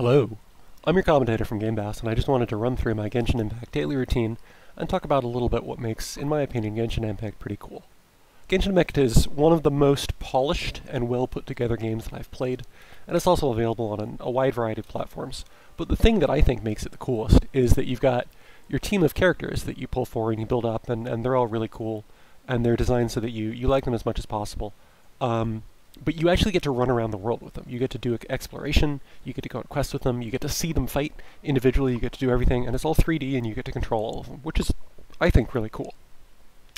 Hello, I'm your commentator from Gamebass, and I just wanted to run through my Genshin Impact daily routine and talk about a little bit what makes, in my opinion, Genshin Impact pretty cool. Genshin Impact is one of the most polished and well put together games that I've played, and it's also available on a wide variety of platforms. But the thing that I think makes it the coolest is that you've got your team of characters that you pull for and you build up, and they're all really cool, and they're designed so that you like them as much as possible. But you actually get to run around the world with them. You get to do exploration, you get to go on quests with them, you get to see them fight individually, you get to do everything, and it's all 3D and you get to control all of them, which is, I think, really cool.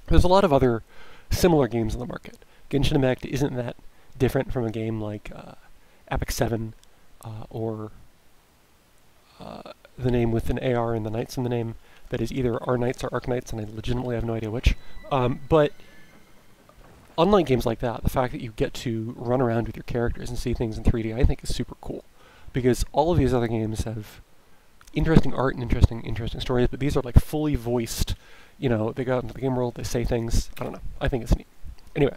There's a lot of other similar games in the market. Genshin Impact isn't that different from a game like Epic 7 or the name with an AR and the Knights in the name that is either R-Knights or Arc-Knights, and I legitimately have no idea which. But unlike games like that, the fact that you get to run around with your characters and see things in 3D, I think is super cool. Because all of these other games have interesting art and interesting stories, but these are like fully voiced, you know, they go out into the game world, they say things, I don't know, I think it's neat. Anyway,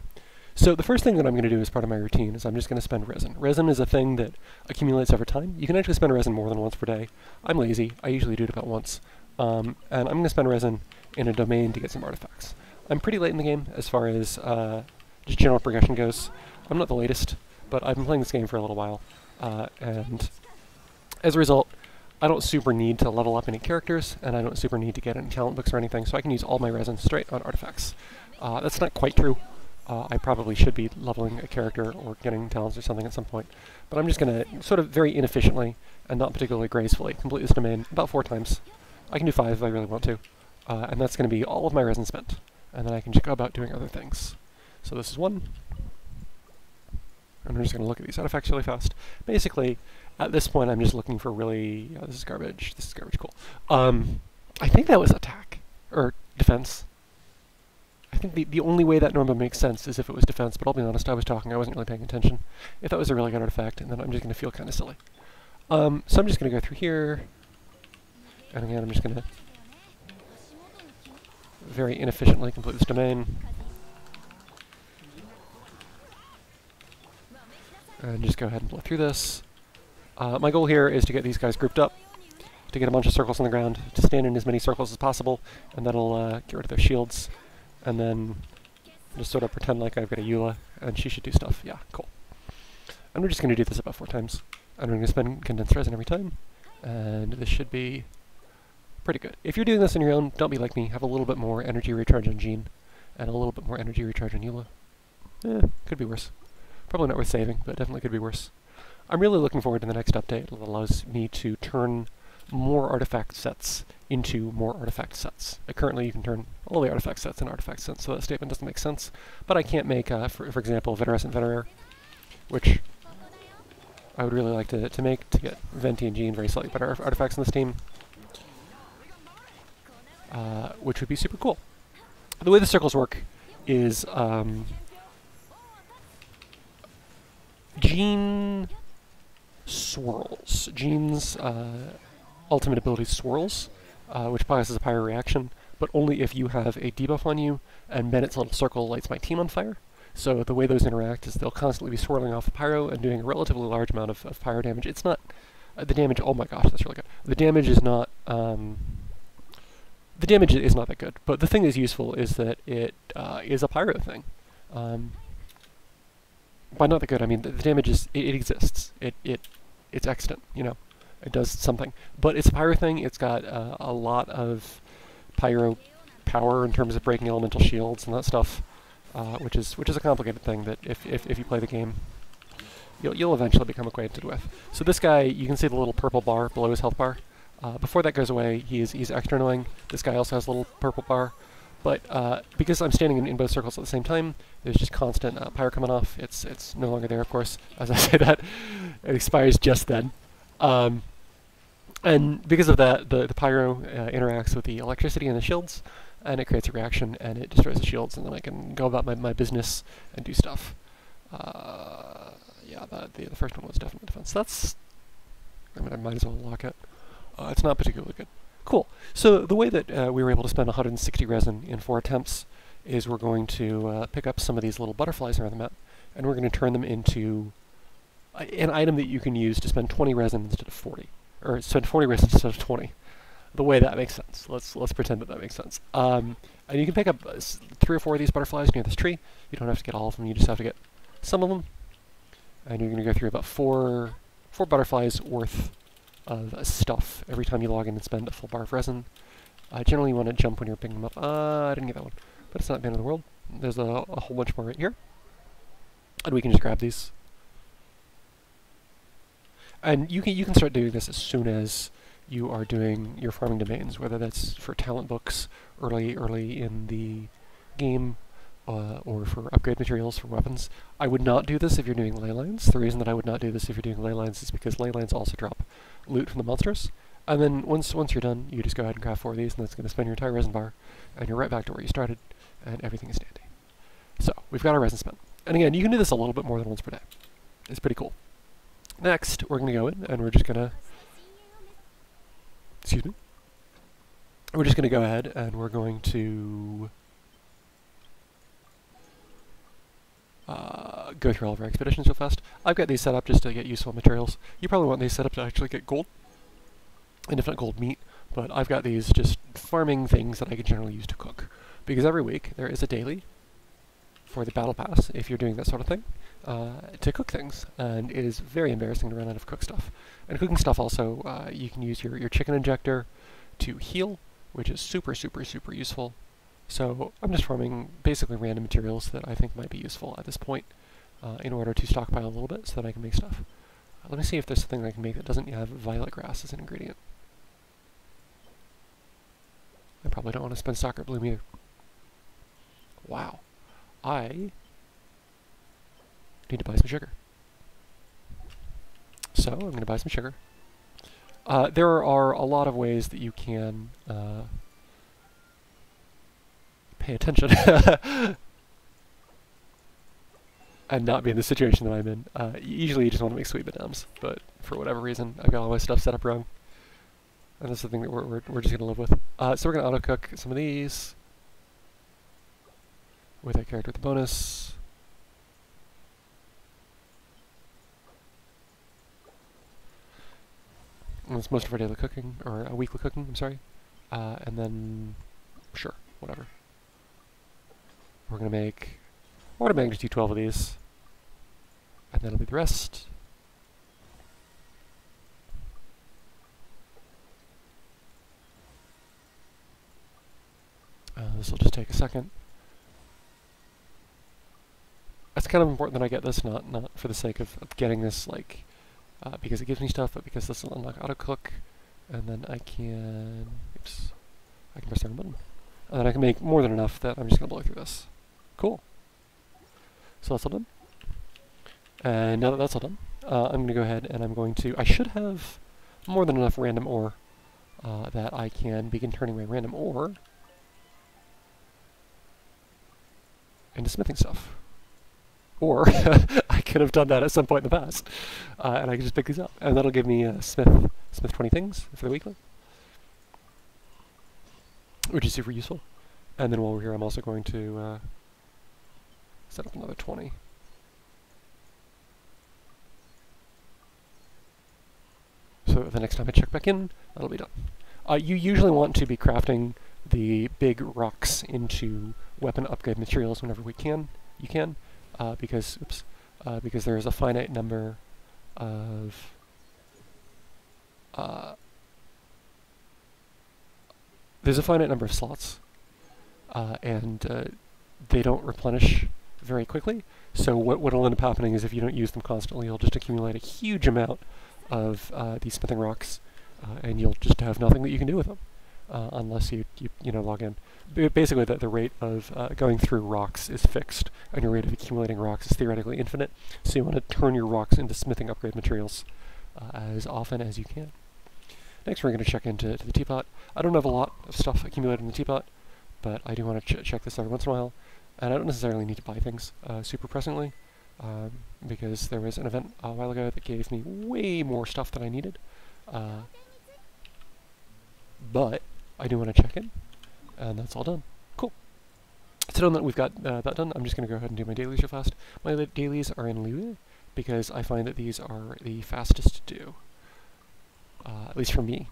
so the first thing that I'm going to do as part of my routine is I'm just going to spend resin. Resin is a thing that accumulates over time. You can actually spend resin more than once per day. I'm lazy, I usually do it about once. And I'm going to spend resin in a domain to get some artifacts. I'm pretty late in the game as far as just general progression goes. I'm not the latest, but I've been playing this game for a little while, and as a result, I don't super need to level up any characters, and I don't super need to get any talent books or anything, so I can use all my resin straight on artifacts. That's not quite true. I probably should be leveling a character or getting talents or something at some point, but I'm just going to sort of very inefficiently and not particularly gracefully complete this domain about 4 times. I can do 5 if I really want to, and that's going to be all of my resin spent. And then I can just go about doing other things. So this is 1. And I'm just going to look at these artifacts really fast. Basically, at this point, I'm just looking for really... this is garbage. This is garbage. Cool. I think that was attack. Or defense. I think the only way that normally makes sense is if it was defense, but I'll be honest, I was talking, I wasn't really paying attention. If that was a really good artifact, and then I'm just going to feel kind of silly. So I'm just going to go through here. And again, I'm just going to very inefficiently complete this domain. And just go ahead and blow through this. My goal here is to get these guys grouped up, to get a bunch of circles on the ground, to stand in as many circles as possible, and that'll get rid of their shields. And then just sort of pretend like I've got a Eula, and she should do stuff. Yeah, cool. And we're just going to do this about 4 times. And we're going to spend condensed resin every time, and this should be pretty good. If you're doing this on your own, don't be like me. Have a little bit more energy recharge on Jean, and a little bit more energy recharge on Eula. Could be worse. Probably not worth saving, but definitely could be worse. I'm really looking forward to the next update. It allows me to turn more artifact sets into more artifact sets. Currently you can turn all the artifact sets into artifact sets, so that statement doesn't make sense. But I can't make, for example, Veterescent Veterar, which I would really like to make to get Venti and Jean very slightly better artifacts in this team. Which would be super cool. The way the circles work is Jean swirls. Jean's ultimate ability swirls, which causes a pyro reaction, but only if you have a debuff on you, and Bennett's little circle lights my team on fire. So the way those interact is they'll constantly be swirling off the pyro and doing a relatively large amount of pyro damage. It's not the damage. Oh my gosh, that's really good. The damage is not. The damage is not that good, but the thing that's useful is that it is a pyro thing. By not that good, I mean the damage is it exists. It's extant, you know. It does something, but it's a pyro thing. It's got a lot of pyro power in terms of breaking elemental shields and that stuff, which is a complicated thing that if you play the game, you'll eventually become acquainted with. So this guy, you can see the little purple bar below his health bar. Before that goes away, he's extra annoying. This guy also has a little purple bar, but because I'm standing in both circles at the same time, there's just constant pyro coming off. It's no longer there, of course. As I say that, it expires just then. And because of that, the pyro interacts with the electricity and the shields, and it creates a reaction, and it destroys the shields, and then I can go about my business and do stuff. Yeah, the first one was definitely defense. That's... I mean, I might as well lock it. It's not particularly good. Cool. So the way that we were able to spend 160 resin in 4 attempts is we're going to pick up some of these little butterflies around the map, and we're going to turn them into an item that you can use to spend 20 resin instead of 40, or spend 40 resin instead of 20. The way that makes sense. Let's pretend that that makes sense. And you can pick up 3 or 4 of these butterflies near this tree. You don't have to get all of them. You just have to get some of them. And you're going to go through about four butterflies worth of stuff every time you log in and spend a full bar of resin. Generally, you want to jump when you're picking them up. I didn't get that one, but it's not the end of the world. There's a whole bunch more right here, and we can just grab these. And you can start doing this as soon as you are doing your farming domains, whether that's for talent books early in the game, or for upgrade materials for weapons. I would not do this if you're doing ley lines. The reason that I would not do this if you're doing ley lines is because ley lines also drop loot from the monsters. And then once you're done, you just go ahead and craft 4 of these, and that's going to spend your entire resin bar, and you're right back to where you started, and everything is dandy. So, we've got our resin spin. And again, you can do this a little bit more than once per day. It's pretty cool. Next, we're going to go in, and we're just going to... Excuse me. We're just going to go ahead, and we're going to... go through all of our expeditions real fast. I've got these set up just to get useful materials. You probably want these set up to actually get gold, and if not gold, meat, but I've got these just farming things that I can generally use to cook. Because every week there is a daily for the battle pass, if you're doing that sort of thing, to cook things, and it is very embarrassing to run out of cook stuff. And cooking stuff also, you can use your chicken injector to heal, which is super useful. So I'm just farming basically random materials that I think might be useful at this point in order to stockpile a little bit so that I can make stuff. Let me see if there's something I can make that doesn't have violet grass as an ingredient. I probably don't want to spend soccer bloom either. Wow. I need to buy some sugar. So I'm going to buy some sugar. There are a lot of ways that you can pay attention and not be in the situation that I'm in. Usually you just want to make sweet bananas, but for whatever reason, I've got all my stuff set up wrong. And that's the thing that we're just going to live with. So we're going to auto-cook some of these with a character with the bonus. And that's most of our daily cooking, or weekly cooking, I'm sorry. And then, sure, whatever. We're going to make order of magnitude 12 of these, and that'll be the rest. This will just take a second. It's kind of important that I get this, not for the sake of getting this, like, because it gives me stuff, but because this will unlock auto-cook, and then I can, oops, I can press the wrong button. And then I can make more than enough that I'm just going to blow through this. Cool. So that's all done. And now that that's all done, I'm going to go ahead and I'm going to, I should have more than enough random ore that I can begin turning my random ore into smithing stuff. Or I could have done that at some point in the past, and I can just pick these up, and that'll give me smith 20 things for the weekly, which is super useful. And then while we're here, I'm also going to set up another 20. So the next time I check back in, that'll be done. You usually want to be crafting the big rocks into weapon upgrade materials whenever you can, because there is a finite number of slots, and they don't replenish very quickly. So what'll end up happening is if you don't use them constantly, you'll just accumulate a huge amount of these smithing rocks, and you'll just have nothing that you can do with them unless you log in. Basically, the rate of going through rocks is fixed, and your rate of accumulating rocks is theoretically infinite. So you want to turn your rocks into smithing upgrade materials as often as you can. Next, we're going to check into the teapot. I don't have a lot of stuff accumulated in the teapot, but I do want to check this every once in a while. And I don't necessarily need to buy things super pressingly, because there was an event a while ago that gave me way more stuff than I needed. But I do want to check in, and that's all done. Cool. So now that we've got that done, I'm just going to go ahead and do my dailies real fast. My dailies are in Liyue, because I find that these are the fastest to do, at least for me.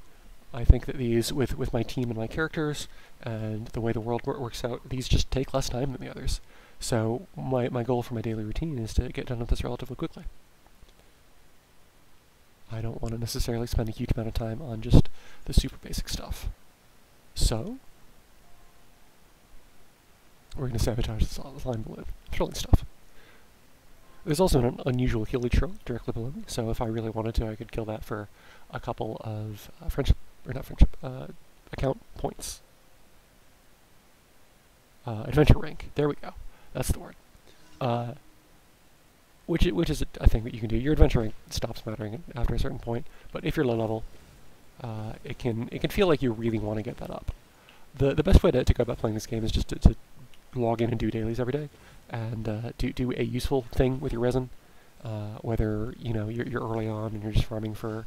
I think that these, with my team and my characters, and the way the world works out, these just take less time than the others. So my goal for my daily routine is to get done with this relatively quickly. I don't want to necessarily spend a huge amount of time on just the super basic stuff. So we're going to sabotage the slime balloon. Trolling stuff. There's also an unusual healy troll directly below me, so if I really wanted to, I could kill that for a couple of account points. Adventure rank. There we go. That's the word. Which is a thing that you can do. Your adventure rank stops mattering after a certain point, but if you're low level, it can feel like you really want to get that up. The best way to go about playing this game is just to log in and do dailies every day, and do a useful thing with your resin. Whether you're early on and you're just farming for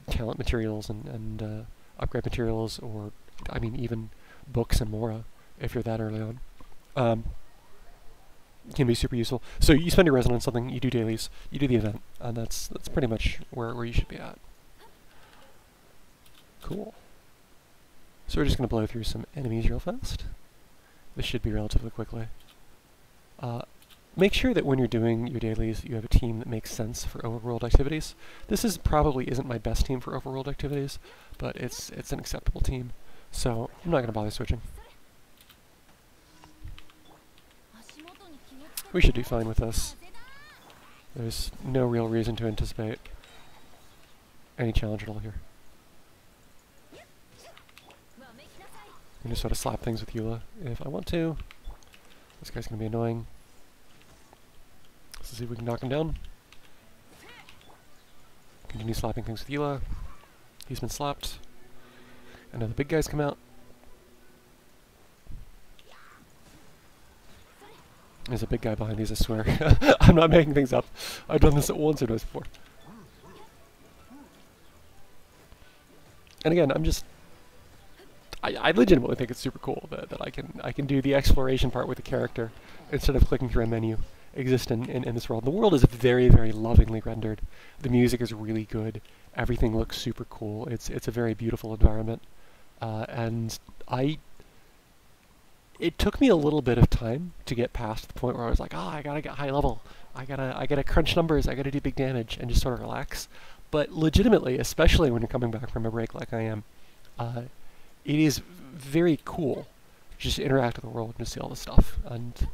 talent materials and upgrade materials, or I mean even books and mora if you're that early on. Can be super useful. So you spend your resin on something, you do dailies, you do the event, and that's pretty much where you should be at. Cool. So we're just going to blow through some enemies real fast. This should be relatively quickly. Make sure that when you're doing your dailies, you have a team that makes sense for overworld activities. This probably isn't my best team for overworld activities, but it's an acceptable team. So I'm not going to bother switching. We should do fine with this. There's no real reason to anticipate any challenge at all here. I'm going to sort of slap things with Eula if I want to. This guy's going to be annoying. Let's see if we can knock him down. Continue slapping things with Eula. He's been slapped. And now the big guys come out. There's a big guy behind these, I swear. I'm not making things up. I've done this once or twice before. And again, I legitimately think it's super cool that I can do the exploration part with the character instead of clicking through a menu, exist in this world. The world is very, very lovingly rendered. The music is really good. Everything looks super cool. It's a very beautiful environment. And it took me a little bit of time to get past the point where I was like, I gotta get high level. I gotta crunch numbers. I gotta do big damage and just sort of relax. But legitimately, especially when you're coming back from a break like I am, it is very cool just to interact with the world and to see all this stuff. And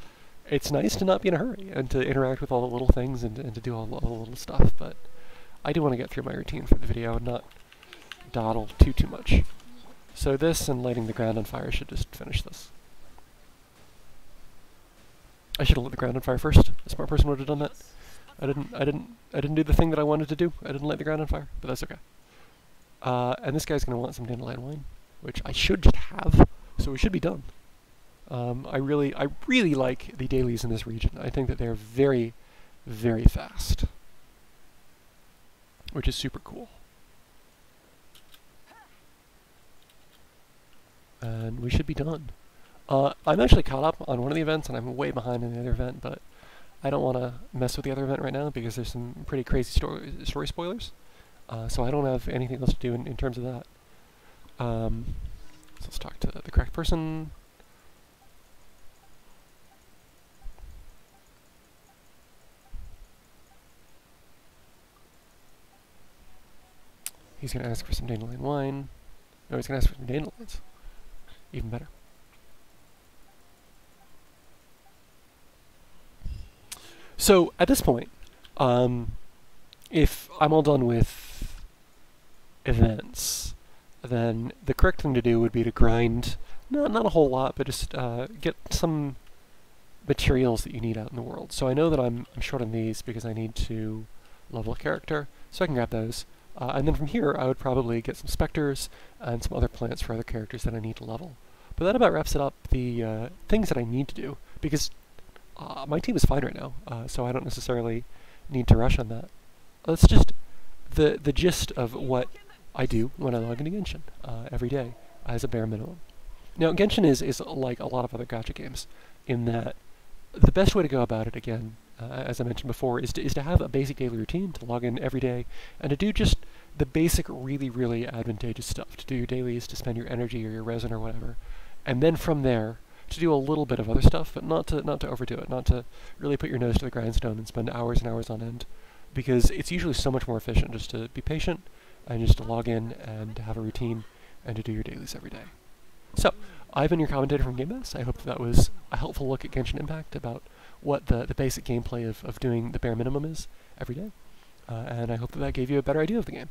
it's nice to not be in a hurry and to interact with all the little things and to do all the little stuff. But I do want to get through my routine for the video and not dawdle too much. So this and lighting the ground on fire should just finish this. I should have lit the ground on fire first. A smart person would have done that. I didn't do the thing that I wanted to do. I didn't light the ground on fire, but that's okay. And this guy's gonna want some dandelion wine, which I should just have, so we should be done. I really like the dailies in this region. I think that they're very, very fast, which is super cool. And we should be done. I'm actually caught up on one of the events, and I'm way behind in the other event, but I don't want to mess with the other event right now because there's some pretty crazy story spoilers. So I don't have anything else to do in terms of that. So let's talk to the correct person. He's going to ask for some dandelion wine. No, he's going to ask for some dandelions. Even better. So at this point, if I'm all done with events, then the correct thing to do would be to grind, not a whole lot, but just get some materials that you need out in the world. So I know that I'm short on these because I need to level a character, so I can grab those. And then from here, I would probably get some specters and some other plants for other characters that I need to level. But that about wraps it up the things that I need to do, because my team is fine right now, so I don't necessarily need to rush on that. That's just the gist of what I do when I log into Genshin every day as a bare minimum. Now, Genshin is like a lot of other gacha games in that the best way to go about it, again, as I mentioned before, is to have a basic daily routine, to log in every day, and to do just the basic, really, really advantageous stuff. To do your dailies, to spend your energy or your resin or whatever, and then from there to do a little bit of other stuff, but not to overdo it, not to really put your nose to the grindstone and spend hours and hours on end, because it's usually so much more efficient just to be patient and just to log in and to have a routine and to do your dailies every day. So, I've been your commentator from Gamebass. I hope that was a helpful look at Genshin Impact about what the basic gameplay of doing the bare minimum is every day. And I hope that gave you a better idea of the game.